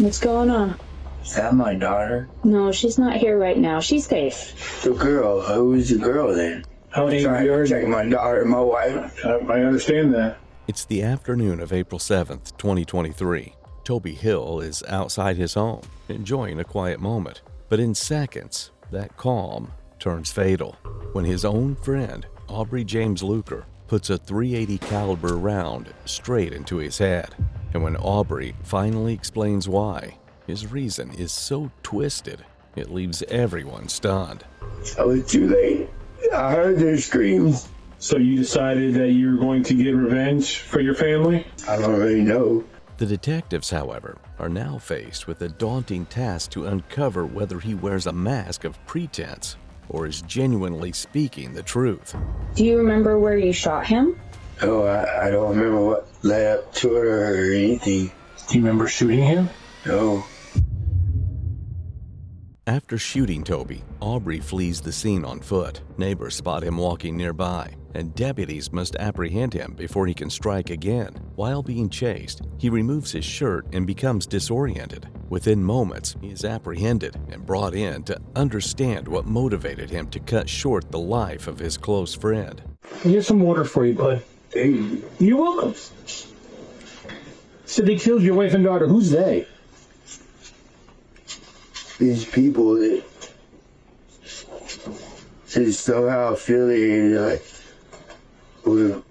What's going on? Is that my daughter? No, she's not here right now. She's safe. The girl. Who's the girl then? How many of yours? Check my daughter, my wife. I understand that. It's the afternoon of April 7th, 2023. Toby Hill is outside his home, enjoying a quiet moment. But in seconds, that calm turns fatal when his own friend, Aubrey James Luker, puts a .380 caliber round straight into his head. And when Aubrey finally explains why, his reason is so twisted, it leaves everyone stunned. I was too late. I heard their screams. So you decided that you were going to get revenge for your family? I don't really know. The detectives, however, are now faced with a daunting task to uncover whether he wears a mask of pretense or is genuinely speaking the truth. Do you remember where you shot him? Oh, I don't remember what led up to it or anything. Do you remember shooting him? No. After shooting Toby, Aubrey flees the scene on foot. Neighbors spot him walking nearby, and deputies must apprehend him before he can strike again. While being chased, he removes his shirt and becomes disoriented. Within moments, he is apprehended and brought in to understand what motivated him to cut short the life of his close friend. Here's some water for you, bud. Hey, You're welcome. So they killed your wife and daughter. Who's they? these people that is somehow affiliated with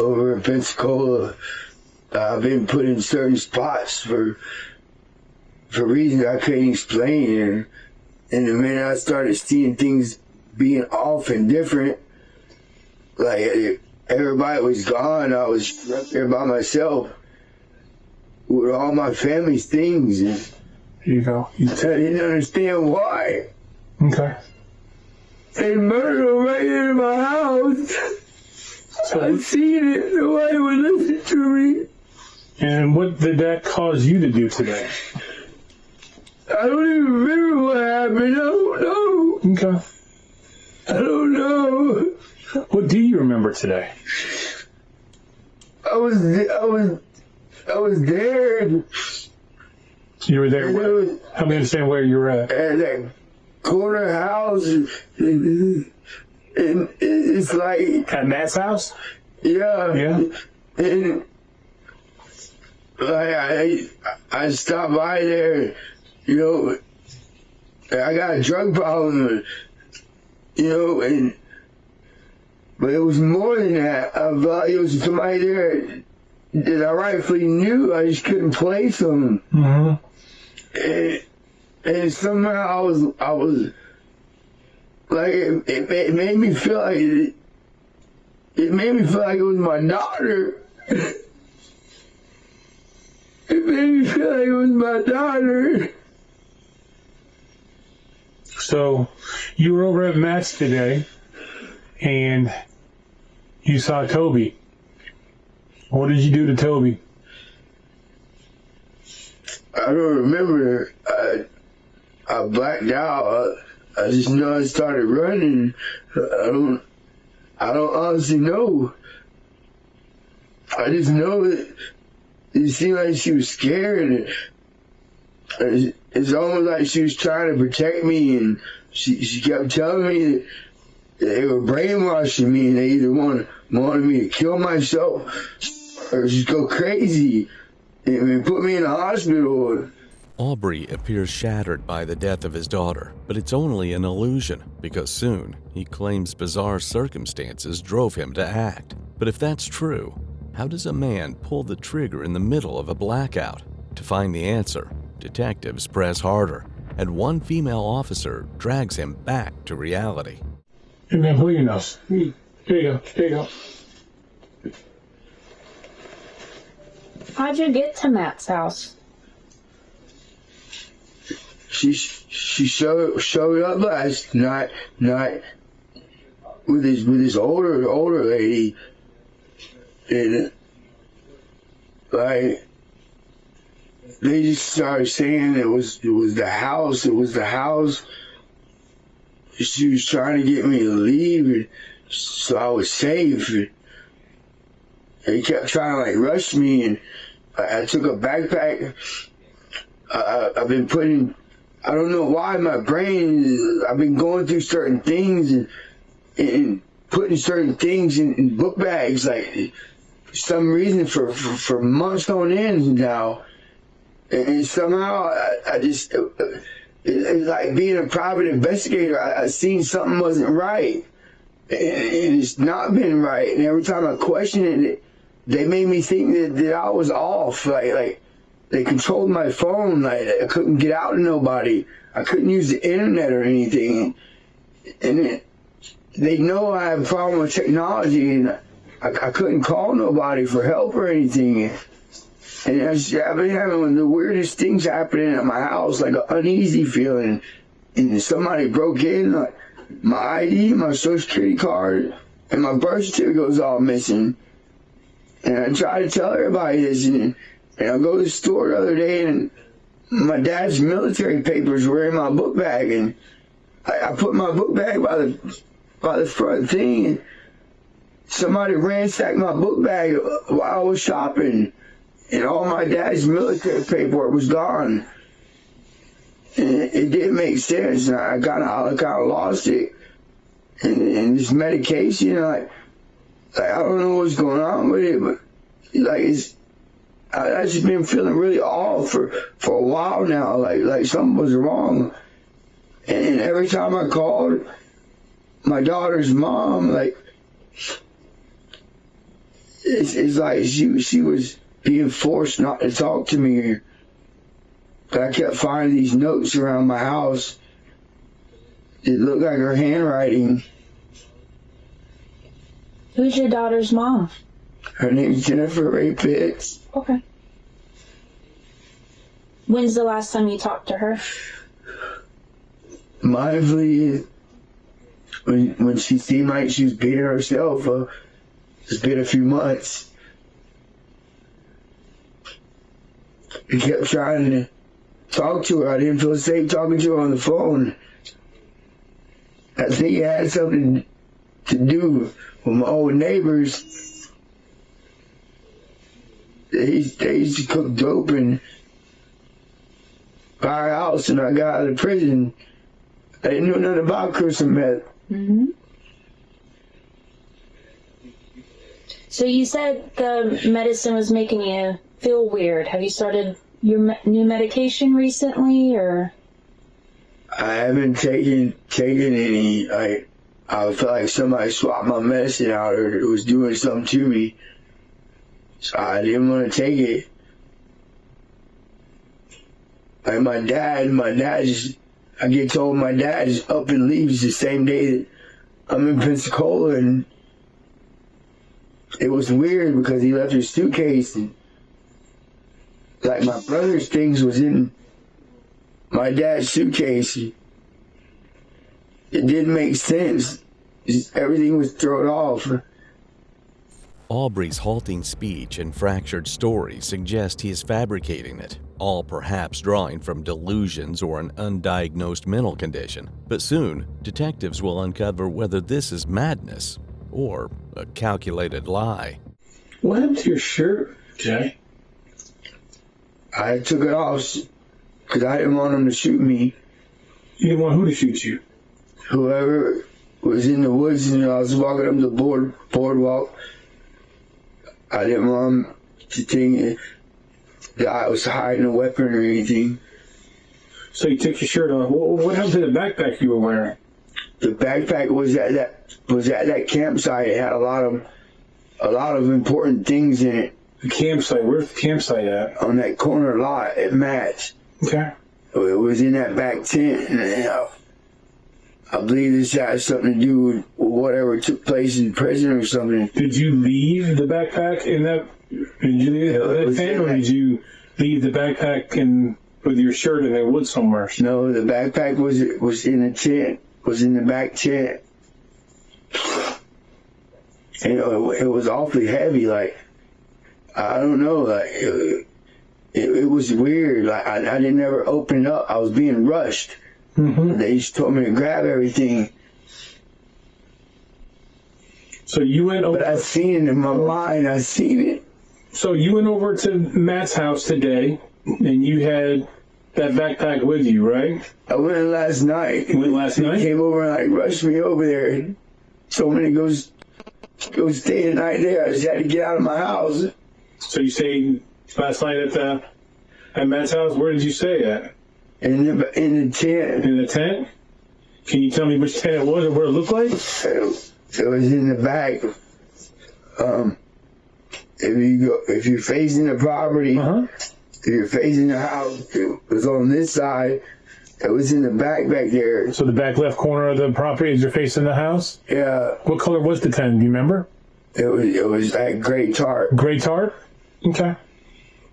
over in Pensacola. I've been put in certain spots for reasons I couldn't explain, and the minute I started seeing things being off and different, like everybody was gone, I was up there by myself with all my family's things, and Here you go. I didn't understand why. Okay. They murdered him right in my house. So, I seen it. Nobody would listen to me. and what did that cause you to do today? I don't even remember what happened. I don't know. Okay. I don't know. What do you remember today? I was there. You were there. And it was Help me understand where you were at. at that corner house, and it's like, At Matt's house? yeah. Yeah. And like I stopped by there, you know. I got a drug problem, you know, but it was more than that. I felt like it was somebody there that I rightfully knew. I just couldn't place them. Mm-hmm. And somehow I was like, it made me feel like it made me feel like it was my daughter. It made me feel like it was my daughter. So, you were over at Matt's today, and you saw Toby. What did you do to Toby? I don't remember. I blacked out. I just know I started running. I don't honestly know. I just know that it seemed like she was scared. And it's almost like she was trying to protect me, and she kept telling me that they were brainwashing me, and they either wanted me to kill myself or just go crazy and put me in the hospital. Aubrey appears shattered by the death of his daughter, but it's only an illusion because soon he claims bizarre circumstances drove him to act. But if that's true, how does a man pull the trigger in the middle of a blackout? To find the answer, detectives press harder, and one female officer drags him back to reality. Hey man, pull your nose. Here you go. There you go. How'd you get to Matt's house? She showed up last night, with this older lady, and like they just started saying it was the house. She was trying to get me to leave, so I was safe. They kept trying to like rush me, and I took a backpack I've been putting, I don't know why my brain, I've been going through certain things and putting certain things in book bags, like some reason for months on end now. And somehow I just, it's like being a private investigator. I seen something wasn't right. And it's not been right. And every time I questioned it, they made me think that I was off. Like they controlled my phone. Like I couldn't get out to nobody. I couldn't use the internet or anything. And they know I have a problem with technology, and I couldn't call nobody for help or anything. And I've been having the weirdest things happening at my house, like an uneasy feeling. And somebody broke in, like my ID, my social security card, and my birth certificate was all missing. And I tried to tell everybody this, and I go to the store the other day, and my dad's military papers were in my book bag, and I put my book bag by the front thing, and somebody ransacked my book bag while I was shopping, and all my dad's military paperwork was gone. And it didn't make sense, and I kind of lost it. And this medication, like I don't know what's going on with it, but like I just been feeling really off for a while now, like something was wrong. And every time I called my daughter's mom, like it's like she was being forced not to talk to me. But I kept finding these notes around my house. It looked like her handwriting. Who's your daughter's mom? Her name's Jennifer Ray Pitts. Okay. When's the last time you talked to her? Mindfully, when she seemed like she was beating herself. It's been a few months. I kept trying to talk to her. I didn't feel safe talking to her on the phone. I think it had something to do with my old neighbors. They used to cook dope in our house, and I got out of prison. I didn't know nothing about crystal meth. Mm-hmm. So you said the medicine was making you feel weird. Have you started your new medication recently, or? I haven't taken any. I felt like somebody swapped my medicine out, or it was doing something to me. So I didn't want to take it. Like my dad just, I get told my dad is up and leaves the same day that I'm in Pensacola, and it was weird because he left his suitcase, and like my brother's things was in my dad's suitcase. It didn't make sense. Everything was thrown off. Aubrey's halting speech and fractured story suggest he is fabricating it, all perhaps drawing from delusions or an undiagnosed mental condition. But soon, detectives will uncover whether this is madness or a calculated lie. What happened to your shirt, Jay? I took it off because I didn't want him to shoot me. You didn't want who to shoot you? Whoever was in the woods, and I was walking up the boardwalk. I didn't want him to think that I was hiding a weapon or anything. So you took your shirt off. What happened to the backpack you were wearing? The backpack was at that campsite. It had a lot of important things in it. The campsite. Where's the campsite at? On that corner lot at Matt's. Okay. It was in that back tent, and I believe this has something to do with whatever took place in prison or something. Did you leave the backpack in that? Did you leave that tent, or did you leave the backpack with your shirt in the woods somewhere? No, the backpack was in the tent. Was in the back tent. And it was awfully heavy. Like I don't know. Like it was weird. Like I didn't ever open it up. I was being rushed. Mm-hmm. They just told me to grab everything. So you went over. But I seen it in my mind. I seen it. So you went over to Matt's house today, and you had that backpack with you, right? I went last night. You went last night? He came over and like rushed me over there and told me to go stay the night there. I just had to get out of my house. So you stayed last night at Matt's house? Where did you stay at? In the tent. In the tent? Can you tell me which tent it was or what it looked like? It was in the back. If you're facing the property, if you're facing the house, it was on this side. It was in the back there. So the back left corner of the property as you're facing the house? Yeah. What color was the tent? Do you remember? It was like gray tarp. Gray tarp? Okay.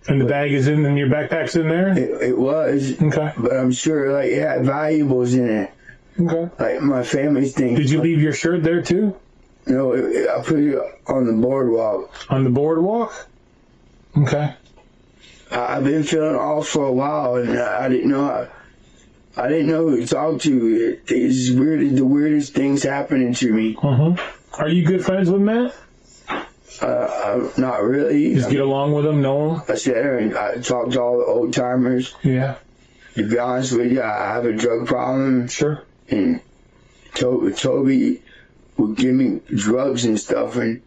And the bag is in and your backpack's in there? It was. Okay. But I'm sure like it had valuables in it. Okay. Like my family's things. Did you leave your shirt there too? No, I put it on the boardwalk. On the boardwalk? Okay. I've been feeling off for a while, and I didn't know who to talk to. It's weird. The weirdest things happening to me. Are you good friends with Matt? Not really. Just get along with him, know him? I sat there and I talked to all the old timers. Yeah. To be honest with you, I have a drug problem. Sure. And Toby would give me drugs and stuff, and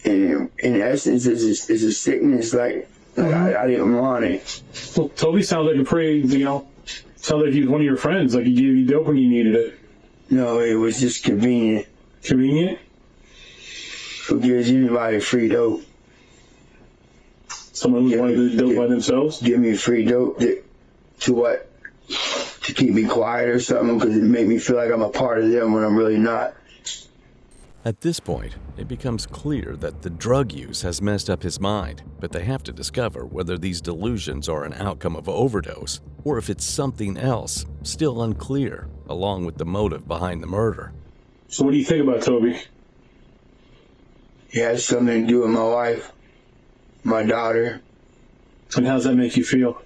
in essence, it's a sickness. Like I didn't want it. Well, Toby sounds like a pretty, sounds like he was one of your friends. Like he gave you dope when you needed it. No, it was just convenient. Convenient? Who gives anybody free dope? Someone who wanted the dope by themselves? Give me free dope to what? To keep me quiet or something, because it made me feel like I'm a part of them when I'm really not. At this point, it becomes clear that the drug use has messed up his mind, but they have to discover whether these delusions are an outcome of overdose or if it's something else, still unclear, along with the motive behind the murder. So what do you think about Toby? It has something to do with my wife, my daughter. And how does that make you feel?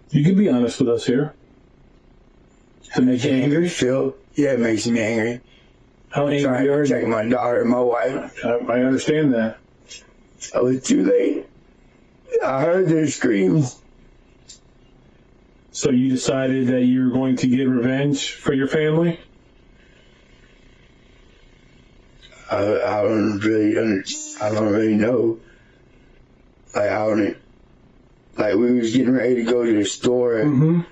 You can be honest with us here. Does it make you angry? Yeah, it makes me angry. How angry Trying are to protect you? my daughter and my wife. I understand that. I was too late. I heard their screams. So you decided that you were going to get revenge for your family? I don't really know. Like we was getting ready to go to the store, and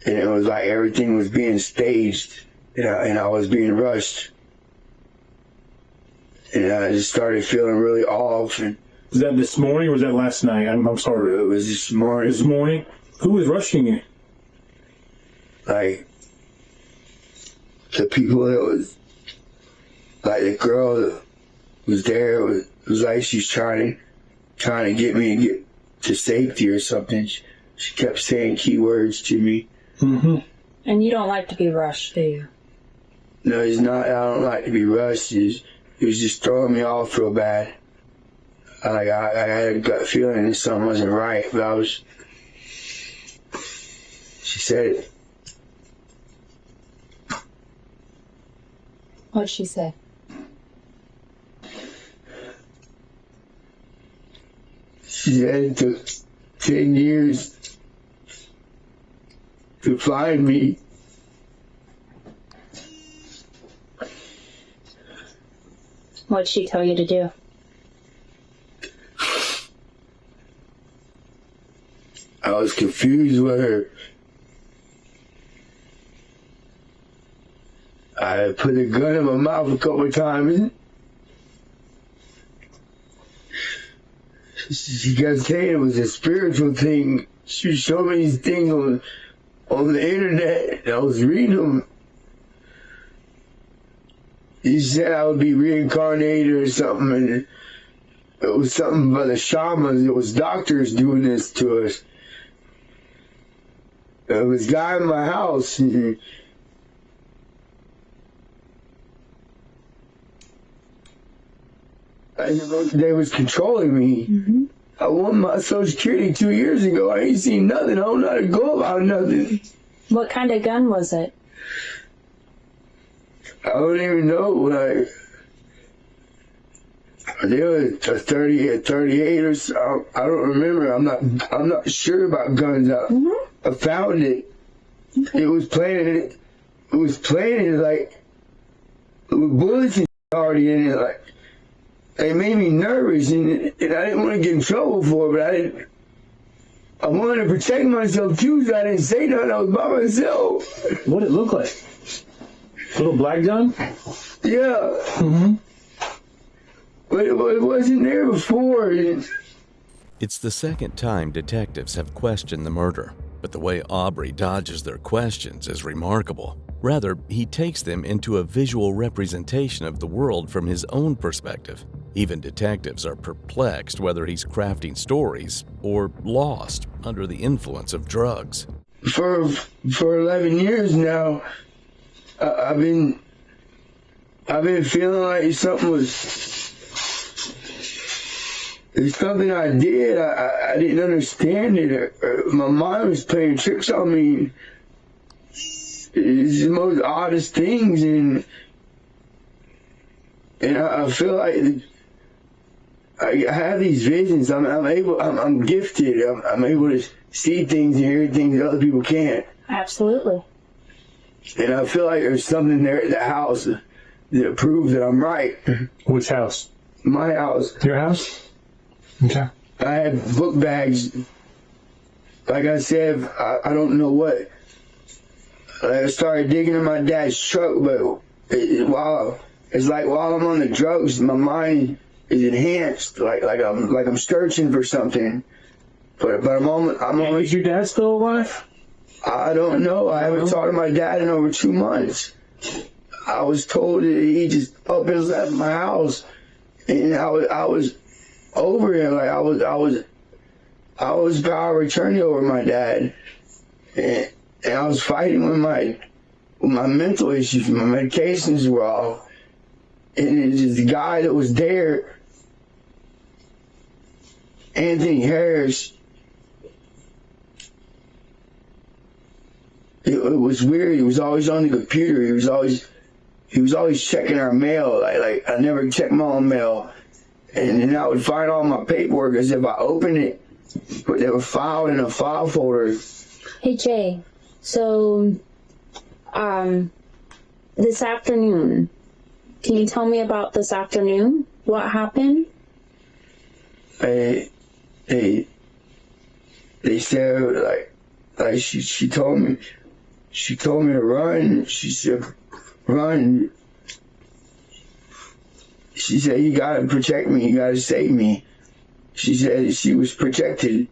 it was like everything was being staged, and I was being rushed, and I just started feeling really off. And Was that this morning or was that last night? I'm sorry. it was this morning. This morning? Who was rushing you? Like the people that was, like the girl that was there was like she's trying to get me to get to safety or something. She kept saying keywords to me. And you don't like to be rushed, do you? No, it's not. I don't like to be rushed. It was just throwing me off real bad. I had a gut feeling that something wasn't right, but she said it. What'd she say? She said it took 10 years to find me. What'd she tell you to do? I was confused with her. I put a gun in my mouth a couple of times. She kept saying it was a spiritual thing. She showed me these things on the internet, and I was reading them. He said I would be reincarnated or something, and it was something about the shamans. It was doctors doing this to us. There was a guy in my house. And they was controlling me. I won my Social Security 2 years ago. I ain't seen nothing. I don't know how to go about nothing. What kind of gun was it? I don't even know. Like, There was a 30, a 38 or so. I don't remember. I'm not sure about guns. I found it. It was planted. It was planted like with bullets and already in it. Like it made me nervous, and I didn't want to get in trouble for it. But I wanted to protect myself too, so I didn't say nothing. I was by myself. What did it look like? A little black gun? Yeah. Mm-hmm. But it wasn't there before. It's the second time detectives have questioned the murder, but the way Aubrey dodges their questions is remarkable. Rather, he takes them into a visual representation of the world from his own perspective. Even detectives are perplexed whether he's crafting stories or lost under the influence of drugs. For 11 years now, I've been feeling like it's something I did. I didn't understand it. My mind was playing tricks on me. It's the most oddest things, and I feel like I have these visions. I'm gifted. I'm able to see things and hear things that other people can't. Absolutely. And I feel like there's something there at the house that proves that I'm right. Which house? My house. Your house? Okay. I had book bags. Like I said, I don't know what. I started digging in my dad's truck, but while I'm on the drugs, my mind is enhanced. Like I'm searching for something. But I'm always. Is your dad still alive? I don't know. I haven't talked to my dad in over 2 months. I was told that he just up and left my house, and I was over him. Like I was power of attorney over my dad, and I was fighting with my mental issues. My medications were off, and it's just the guy that was there, Anthony Harris. It was weird. He was always on the computer. He was always checking our mail. Like I never checked my own mail, and then I would find all my paperwork as if I opened it, but they were filed in a file folder. Hey Jay, so this afternoon, can you tell me about this afternoon? What happened? They said like she told me to run. She said run. She said you gotta protect me, you gotta save me. She said she was protected.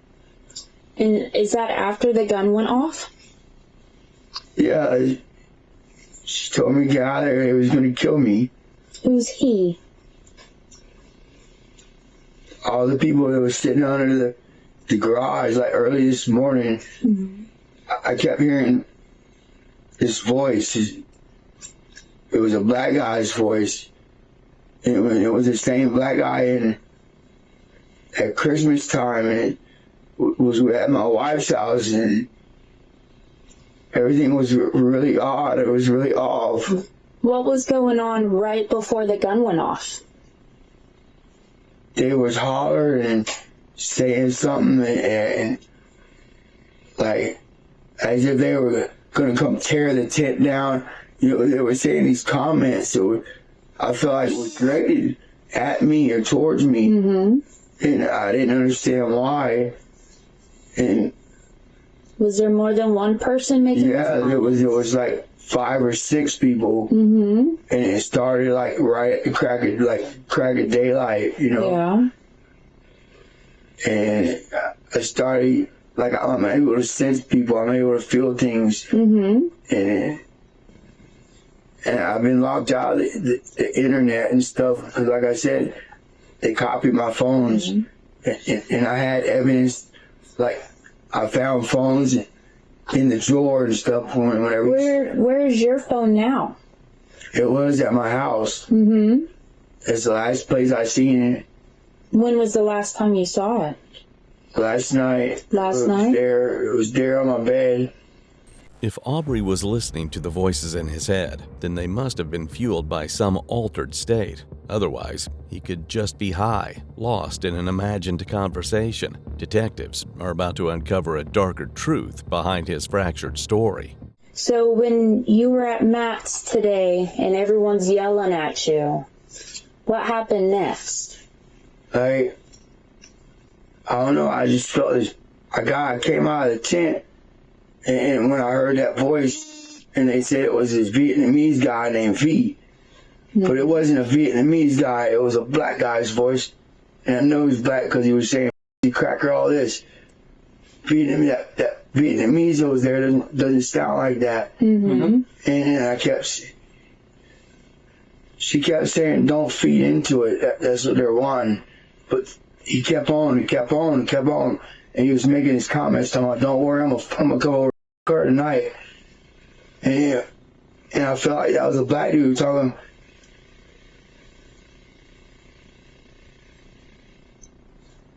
And is that after the gun went off? Yeah, she told me to get out of there. It was gonna kill me. Who's he? All the people that were sitting under the garage, like early this morning, I kept hearing this voice. It was a black guy's voice. It was the same black guy at Christmas time, and it was at my wife's house, and everything was really odd. It was really off. What was going on right before the gun went off? They was hollering and saying something, and like as if they were gonna come tear the tent down. You know, they were saying these comments, so I felt like it was directed at me or towards me, and I didn't understand why. And was there more than one person making? Yeah, there was like 5 or 6 people, and it started like right at the crack of daylight, you know. Yeah. And I started like I'm able to sense people, I'm able to feel things, and I've been locked out of the internet and stuff because, like I said, they copied my phones, and I had evidence. Like I found phones in the drawer and stuff. Whenever. Where's your phone now? It was at my house. It's the last place I seen it. When was the last time you saw it? Last night. Last night? It was there on my bed. If Aubrey was listening to the voices in his head, then they must have been fueled by some altered state. Otherwise, he could just be high, lost in an imagined conversation. Detectives are about to uncover a darker truth behind his fractured story. So when you were at Matt's today and everyone's yelling at you, what happened next? Like, I don't know, I just felt this. I came out of the tent, and when I heard that voice, and they said it was this Vietnamese guy named V, but it wasn't a Vietnamese guy, it was a black guy's voice, and I know he was black because he was saying, cracker, all this. That Vietnamese that was there doesn't sound like that. And she kept saying, don't feed into it, that's what they're wanting. But he kept on, and he was making his comments talking about, don't worry, I'm gonna come over to her tonight. And I felt like that was a black dude talking.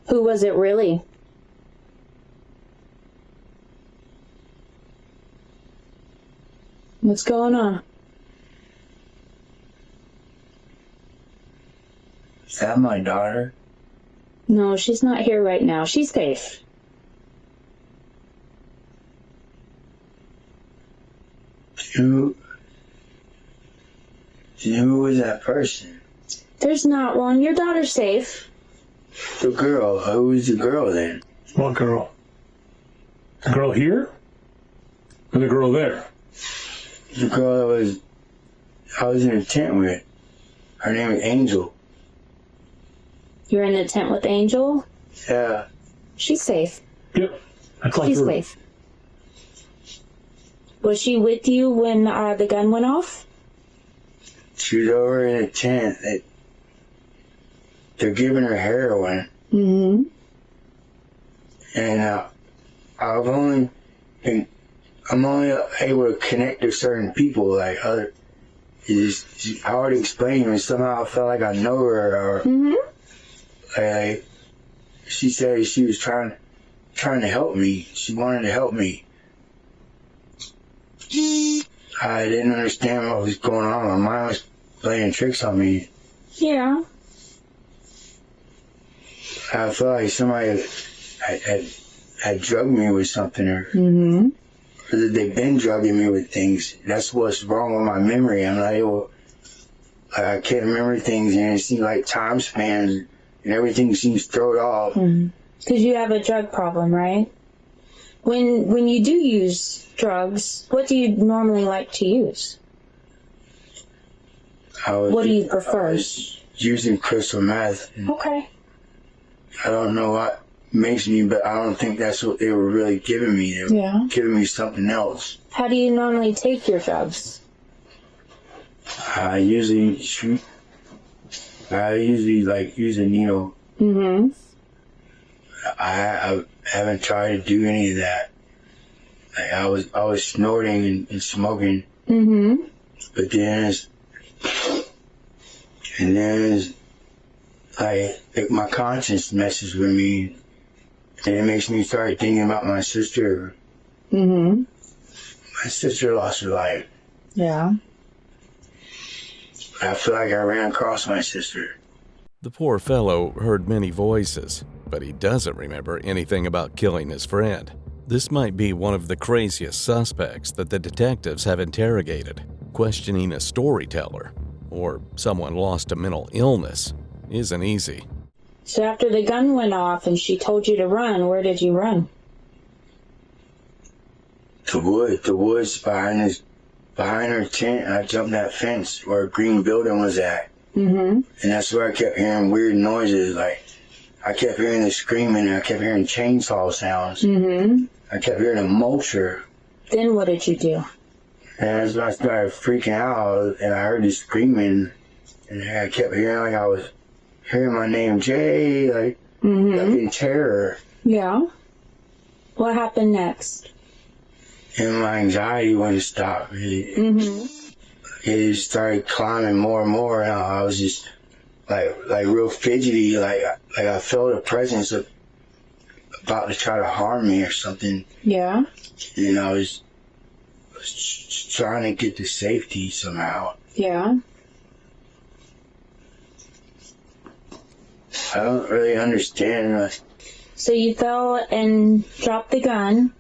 Who was it really? What's going on? Is that my daughter? No, she's not here right now. She's safe. Who was that person? There's not one. Your daughter's safe. The girl. Who was the girl then? What girl? The girl here? Or the girl there? The girl that I was in a tent with. Her name is Angel. You're in the tent with Angel? Yeah. She's safe. Yep. That's like She's her. safe. Was she with you when the gun went off? She was over in a tent. They're giving her heroin. Mm-hmm. And I'm only able to connect to certain people, like other. I already explained, and somehow I felt like I know her. Or like she said, she was trying to help me. She wanted to help me. I didn't understand what was going on. My mind was playing tricks on me. Yeah. I felt like somebody had drugged me with something, or that they've been drugging me with things. That's what's wrong with my memory. I'm not able. I can't remember things, and it seems like time span and everything seems thrown off. Because you have a drug problem, right? When you do use drugs, what do you normally like to use? What do you prefer? I was using crystal meth. Okay. I don't know what makes me, but I don't think that's what they were really giving me. They were giving me something else. How do you normally take your drugs? I usually like use a needle. I haven't tried to do any of that. Like I was snorting and smoking. But then like my conscience messes with me, and it makes me start thinking about my sister. My sister lost her life. Yeah. I feel like I ran across my sister. The poor fellow heard many voices, but he doesn't remember anything about killing his friend. This might be one of the craziest suspects that the detectives have interrogated. Questioning a storyteller or someone lost to mental illness isn't easy. So after the gun went off and she told you to run, where did you run? The woods behind her tent. I jumped that fence where a green building was at. And that's where I kept hearing weird noises. Like I kept hearing the screaming, and I kept hearing chainsaw sounds. I kept hearing a mulcher. Then what did you do? And as I started freaking out, and I heard the screaming, and I kept hearing like I was hearing my name, Jay, like in terror. Yeah. What happened next? And my anxiety wouldn't stop, really. It started climbing more and more, and I was just like real fidgety, like I felt a presence of about to try to harm me or something. Yeah. And I was was trying to get to safety somehow. Yeah. I don't really understand. So you fell and dropped the gun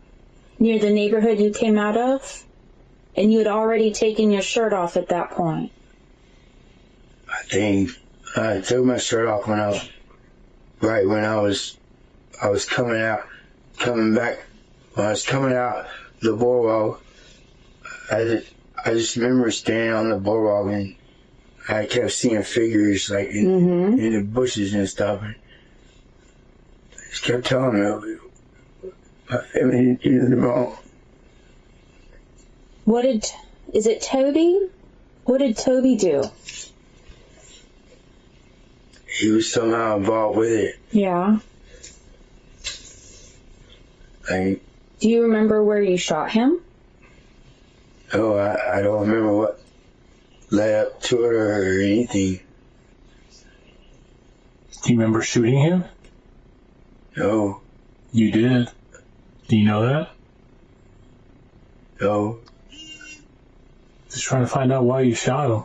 near the neighborhood you came out of, and you had already taken your shirt off at that point. I think I took my shirt off when I was coming back. When I was coming out the boardwalk, I just remember standing on the boardwalk and I kept seeing figures like in the bushes and stuff. And I just kept telling me my family did anything wrong. Is it Toby? What did Toby do? He was somehow involved with it. Yeah. Like, Do you remember where you shot him? oh, I don't remember what led up to it or anything. Do you remember shooting him? No, You did. Do you know that? no. Just trying to find out why you shot him.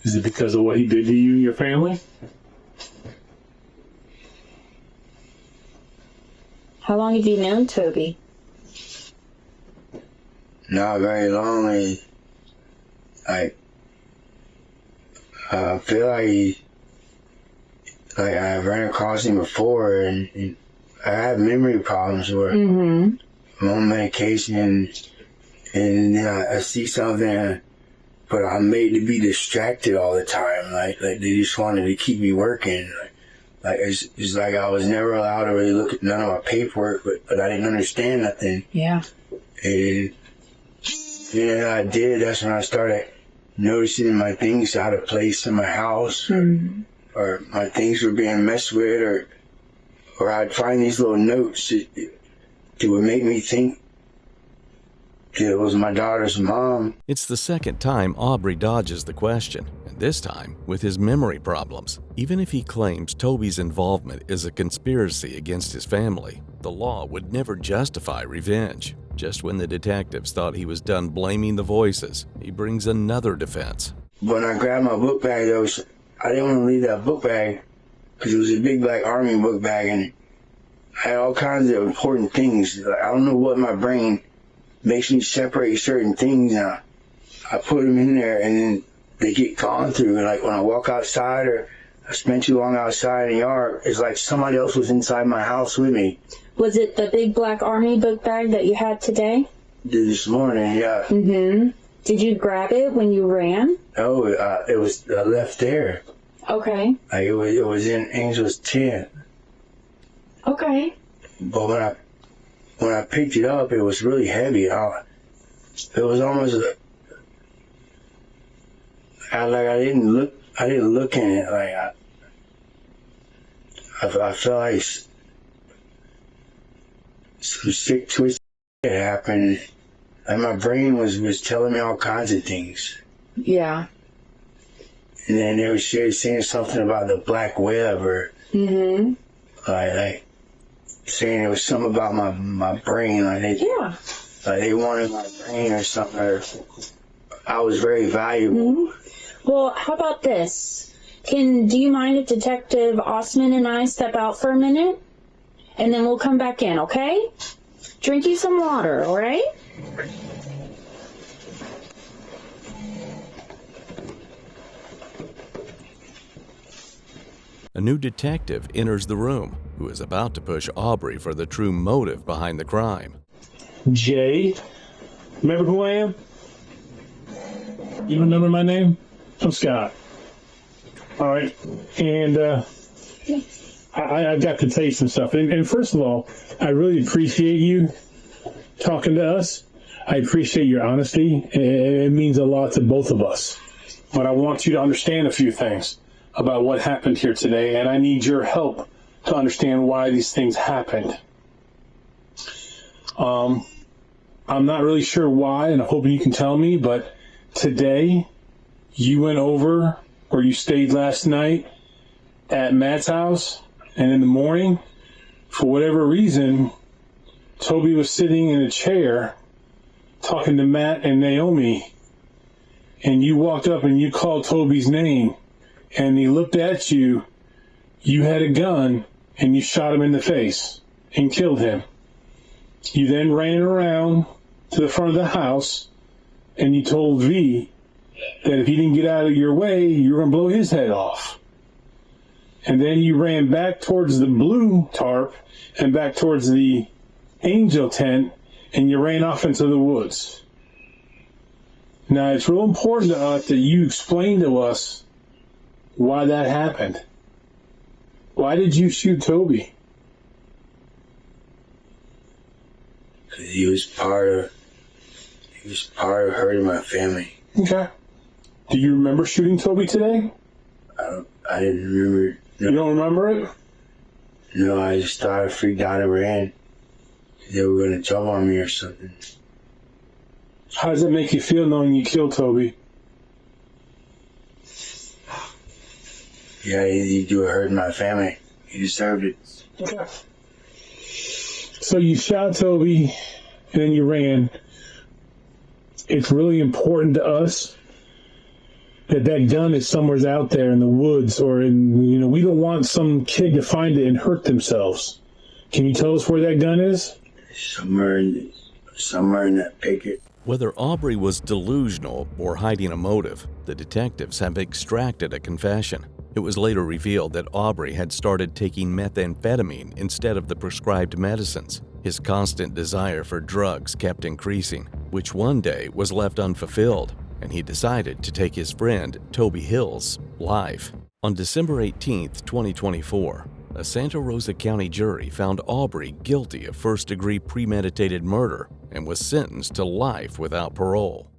Is it because of what he did to you and your family? How long have you known Toby? Not very long. I feel like I ran across him before, and I have memory problems where I'm on medication, and then I see something, but I'm made to be distracted all the time. Like they just wanted to keep me working. Like it's like I was never allowed to really look at none of my paperwork, but I didn't understand nothing. Yeah. And yeah, I did. That's when I started noticing my things out of place in my house, or my things were being messed with, or I'd find these little notes that would make me think that it was my daughter's mom. It's the second time Aubrey dodges the question, and this time with his memory problems. Even if he claims Toby's involvement is a conspiracy against his family, the law would never justify revenge. Just when the detectives thought he was done blaming the voices, he brings another defense. When I grabbed my book bag, I didn't want to leave that book bag because it was a big black army book bag and it had all kinds of important things. Like, I don't know what my brain makes me separate certain things now. I put them in there and then they get gone through. Like when I walk outside or I spend too long outside in the yard, it's like somebody else was inside my house with me. Was it the big black army book bag that you had today? This morning, yeah. Did you grab it when you ran? No, it was left there. Okay. Like it was in Angel's tent. Okay. But when I picked it up, it was really heavy. It was almost like I didn't look in it. Like I felt like some sick twist had happened. Like my brain was telling me all kinds of things. Yeah. And then they were saying something about the black web or like saying it was something about my brain. Like they wanted my brain or something. Or I was very valuable. Well, how about this? Do you mind if Detective Osman and I step out for a minute? And then we'll come back in, okay? Drink you some water, all right? A new detective enters the room, who is about to push Aubrey for the true motive behind the crime. Jay, remember who I am? You remember my name? I'm Scott. All right, and I got to tell you some stuff. And first of all, I really appreciate you talking to us. I appreciate your honesty. It means a lot to both of us. But I want you to understand a few things about what happened here today, and I need your help to understand why these things happened. I'm not really sure why, and I'm hoping you can tell me, but today you went over where you stayed last night at Matt's house, and in the morning, for whatever reason, Toby was sitting in a chair talking to Matt and Naomi, and you walked up and you called Toby's name, and he looked at you. You had a gun, and you shot him in the face and killed him. You then ran around to the front of the house, and you told V that if he didn't get out of your way, you were going to blow his head off. And then you ran back towards the blue tarp and back towards the angel tent, and you ran off into the woods. Now, it's real important to us that you explain to us why that happened. Why did you shoot Toby? Because he was part of hurting my family. Okay. Do you remember shooting Toby today? I didn't remember. No. You don't remember it? No, I just started freaked out and ran. They were going to jump on me or something. How does it make you feel knowing you killed Toby? Yeah, he do hurt my family. He deserved it. Okay. So you shot Toby, and then you ran. It's really important to us that that gun is somewhere out there in the woods, or in, we don't want some kid to find it and hurt themselves. Can you tell us where that gun is? Somewhere in that picket. Whether Aubrey was delusional or hiding a motive, the detectives have extracted a confession. It was later revealed that Aubrey had started taking methamphetamine instead of the prescribed medicines. His constant desire for drugs kept increasing, which one day was left unfulfilled, and he decided to take his friend Toby Hill's life. On December 18, 2024, a Santa Rosa County jury found Aubrey guilty of first-degree premeditated murder and was sentenced to life without parole.